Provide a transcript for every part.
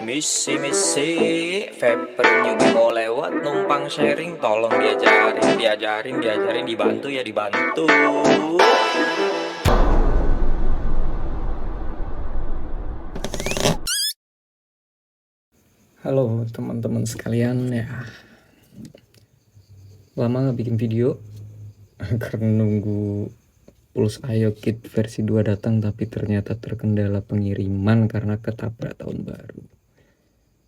Misi Vaper juga mau lewat numpang sharing, tolong diajarin dibantu ya dibantu. Halo teman-teman sekalian ya, lama nggak bikin video karena nunggu Pulse Ayo Kit versi 2 datang, tapi ternyata terkendala pengiriman karena ketabrak tahun baru.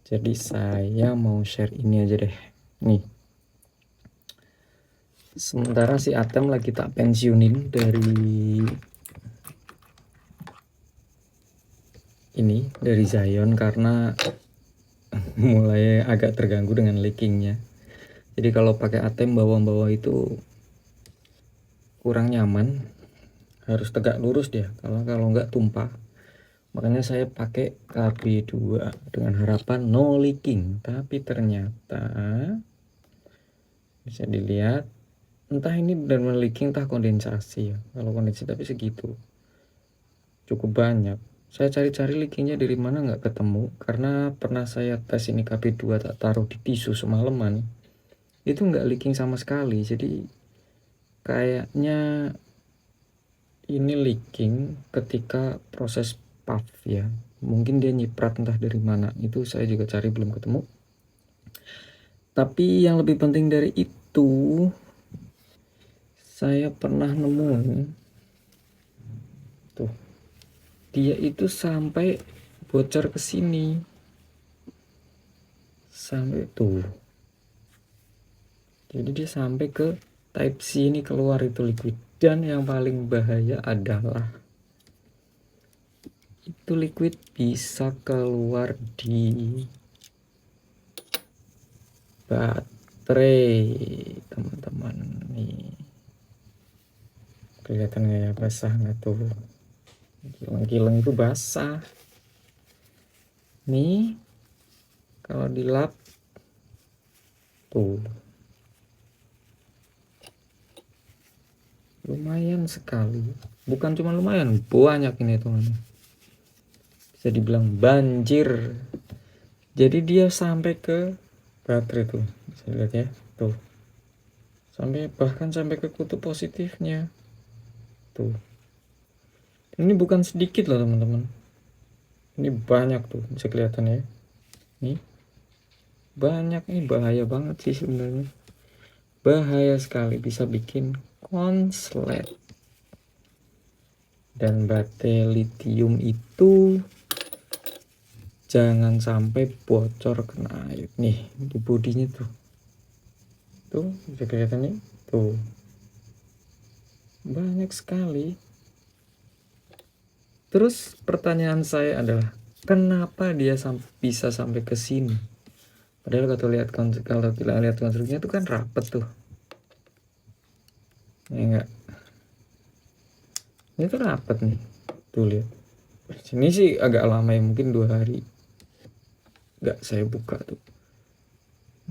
Jadi saya mau share ini aja deh. Nih, sementara si Atem lagi tak pensiunin dari Zion karena mulai agak terganggu dengan leakingnya. Jadi kalau pakai Atem bawa-bawa itu kurang nyaman, harus tegak lurus dia, kalau nggak tumpah. Makanya saya pakai KB2 dengan harapan no leaking, tapi ternyata bisa dilihat entah ini benar-benar leaking entah kondensasi ya. Kalau kondensasi tapi segitu cukup banyak. Saya cari-cari leakingnya dari mana nggak ketemu, karena pernah saya tes ini KB2 tak taruh di tisu semalaman, itu nggak leaking sama sekali. Jadi kayaknya ini leaking ketika proses puff ya, mungkin dia nyiprat entah dari mana, itu saya juga cari belum ketemu. Tapi yang lebih penting dari itu, saya pernah nemu tuh, dia itu sampai bocor ke sini, sampai tuh, jadi dia sampai ke type C ini, keluar itu liquid. Dan yang paling bahaya adalah itu liquid bisa keluar di baterai, teman-teman. Nih kelihatan nggak ya, basah nggak tuh, kilang-kilang itu basah nih kalau dilap tuh, lumayan sekali, bukan cuma lumayan, banyak ini tuh, bisa dibilang banjir. Jadi dia sampai ke baterai tuh, bisa lihat ya tuh, sampai bahkan sampai ke kutub positifnya tuh. Ini bukan sedikit loh teman-teman, ini banyak tuh, bisa kelihatan ya, nih banyak. Ini bahaya banget sih sebenarnya, bahaya sekali, bisa bikin konslet. Dan baterai lithium itu jangan sampai bocor kena air. Nih di bodinya tuh bisa kelihatan nih tuh, banyak sekali. Terus pertanyaan saya adalah, kenapa dia bisa sampai ke sini? Padahal kalau kita lihat konstruksinya itu kan rapet tuh, ya enggak? Ini tuh rapet nih, tuh lihat. Sini sih agak lama ya, mungkin 2 hari nggak saya buka tuh.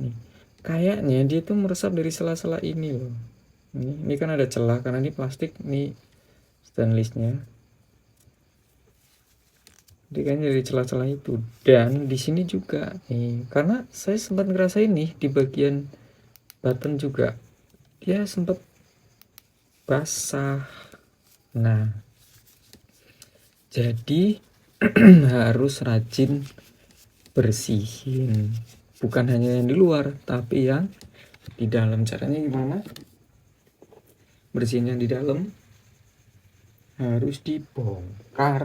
Nih, kayaknya dia tuh meresap dari sela-sela ini loh. Ini kan ada celah karena ini plastik, nih stainlessnya. Jadi kayaknya dari celah-celah itu. Dan di sini juga nih, karena saya sempat ngerasain nih di bagian button juga, dia sempat basah. Nah, jadi harus rajin bersihin, bukan hanya yang di luar tapi yang di dalam. Caranya gimana? Bersihin yang di dalam, harus dibongkar.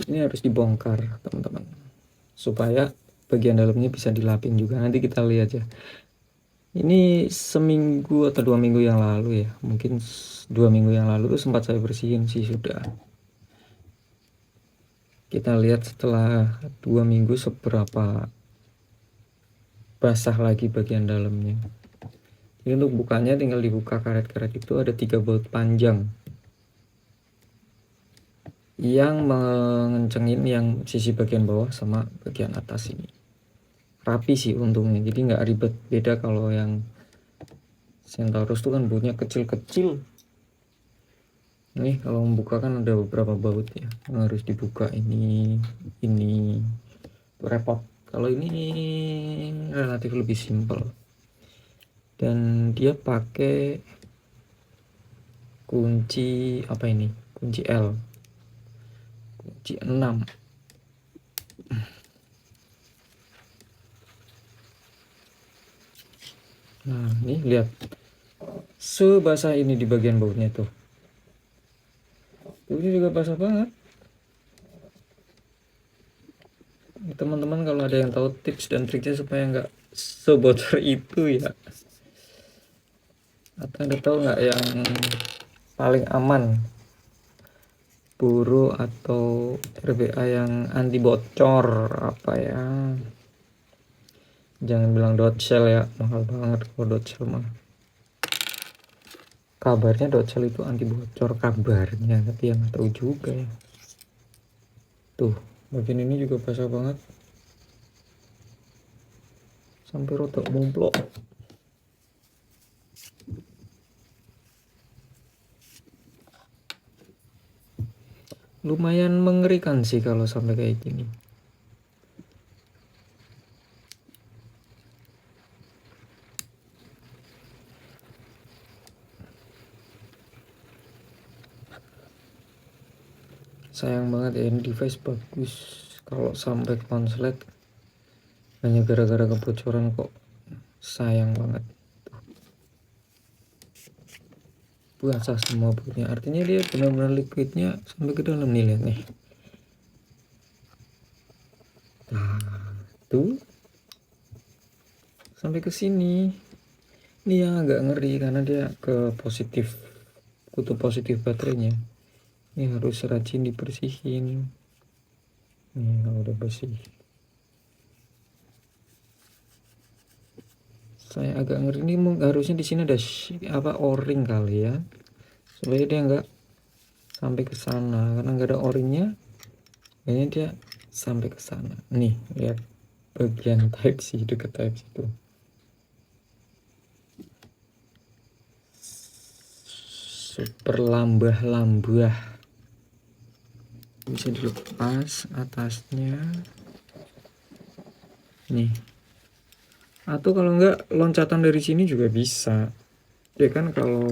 Ini harus dibongkar teman-teman, supaya bagian dalamnya bisa dilapin juga. Nanti kita lihat ya. Ini seminggu atau 2 minggu yang lalu ya, mungkin 2 minggu yang lalu tuh sempat saya bersihin sih sudah. Kita lihat setelah 2 minggu seberapa basah lagi bagian dalamnya. Ini untuk bukanya tinggal dibuka karet-karet itu, ada 3 baut panjang yang mengencengin yang sisi bagian bawah sama bagian atas ini. Rapi sih untungnya, jadi nggak ribet. Beda kalau yang Centaurus tuh kan bautnya kecil-kecil. Nih kalau membuka kan ada beberapa baut ya yang harus dibuka, ini repot. Kalau ini relatif lebih simpel dan dia pakai kunci apa ini, kunci L, kunci 6. Nah ini lihat sebasah ini di bagian bautnya tuh, ini juga basah banget. Teman-teman kalau ada yang tahu tips dan triknya supaya nggak sebocor itu ya, atau Anda tahu nggak yang paling aman Buro atau RBA yang anti bocor apa ya, jangan bilang Dotcell ya, mahal banget kalau Dotcell mah. Kabarnya Dotcell itu anti bocor kabarnya, tapi yang nggak tahu juga ya. Tuh bagian ini juga basah banget sampai rotok mumplok. Lumayan mengerikan sih kalau sampai kayak gini. Sayang banget ya, ini device bagus, kalau sampai konslet hanya gara-gara kebocoran kok, sayang banget. Basah semua bautnya, artinya dia benar-benar liquidnya sampai ke dalam nih, lihat nih. Nah, tuh sampai ke sini. Ini yang agak ngeri karena dia ke positif, kutub positif baterainya. Ini harus rajin dibersihin. Nih kalau udah bersih. Saya agak ngeri ini, harusnya di sini ada apa o-ring kali ya, supaya dia nggak sampai ke sana, karena nggak ada o-ringnya, kayaknya dia sampai ke sana. Nih lihat bagian type C, deket type C itu super lambah-lambah, bisa dilepas atasnya nih, atau kalau enggak loncatan dari sini juga bisa ya kan. Kalau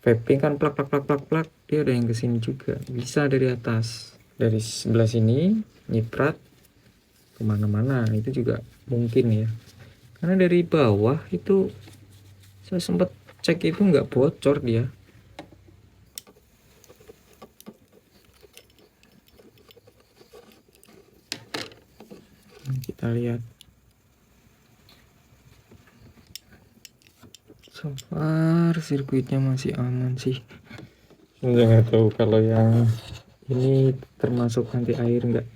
vaping kan plak plak plak plak plak, dia ada yang kesini juga, bisa dari atas, dari sebelah sini nyiprat kemana-mana, itu juga mungkin ya. Karena dari bawah itu saya sempat cek itu nggak bocor dia. Kita lihat, so far sirkuitnya masih aman sih. Saya nggak tahu kalau yang ini termasuk anti air nggak,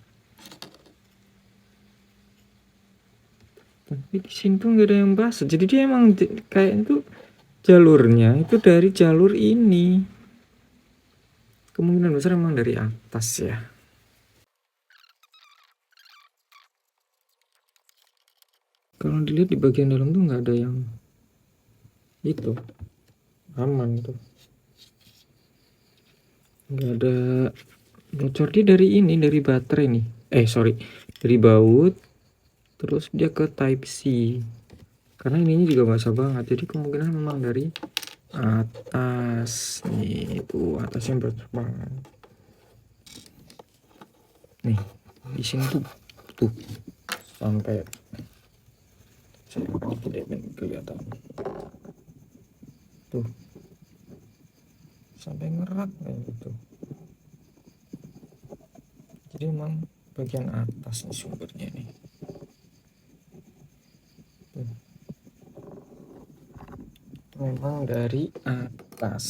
tapi di sini tuh nggak ada yang basah, jadi dia emang kayak itu jalurnya itu dari jalur ini, kemungkinan besar emang dari atas ya. Kalau dilihat di bagian dalam tuh nggak ada yang itu, aman tuh, nggak ada bocor. Dia dari ini, dari baterai nih, sorry, dari baut terus dia ke type C, karena ininya juga basah banget, jadi kemungkinan memang dari atas nih, itu atasnya basah banget nih. Di sini tuh sampai, saya tidak kelihatan tuh, sampai ngerak kayak gitu. Jadi emang bagian atas nih sumbernya nih tuh. Memang dari atas.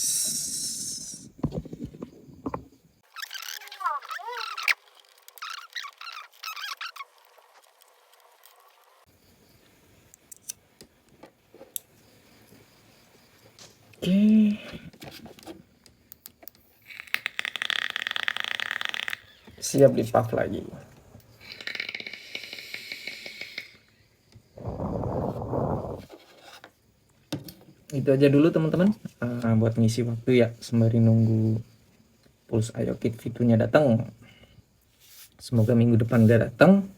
Oke, siap di puff lagi. itu aja dulu teman-teman, buat ngisi waktu ya sembari nunggu Pulse Ayo Kit V2 nya datang. Semoga minggu depan udah datang.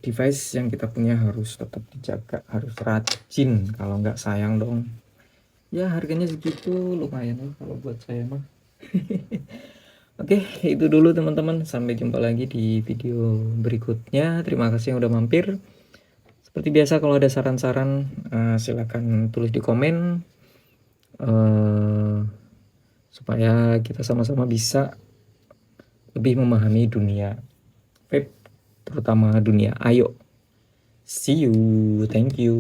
Device yang kita punya harus tetap dijaga, harus rajin, kalau nggak sayang dong. Ya harganya segitu lumayan lah kalau buat saya mah. Oke, itu dulu teman-teman, sampai jumpa lagi di video berikutnya. Terima kasih yang udah mampir. Seperti biasa kalau ada saran-saran silakan tulis di komen, supaya kita sama-sama bisa lebih memahami dunia vape, terutama dunia Ayo. See you, thank you.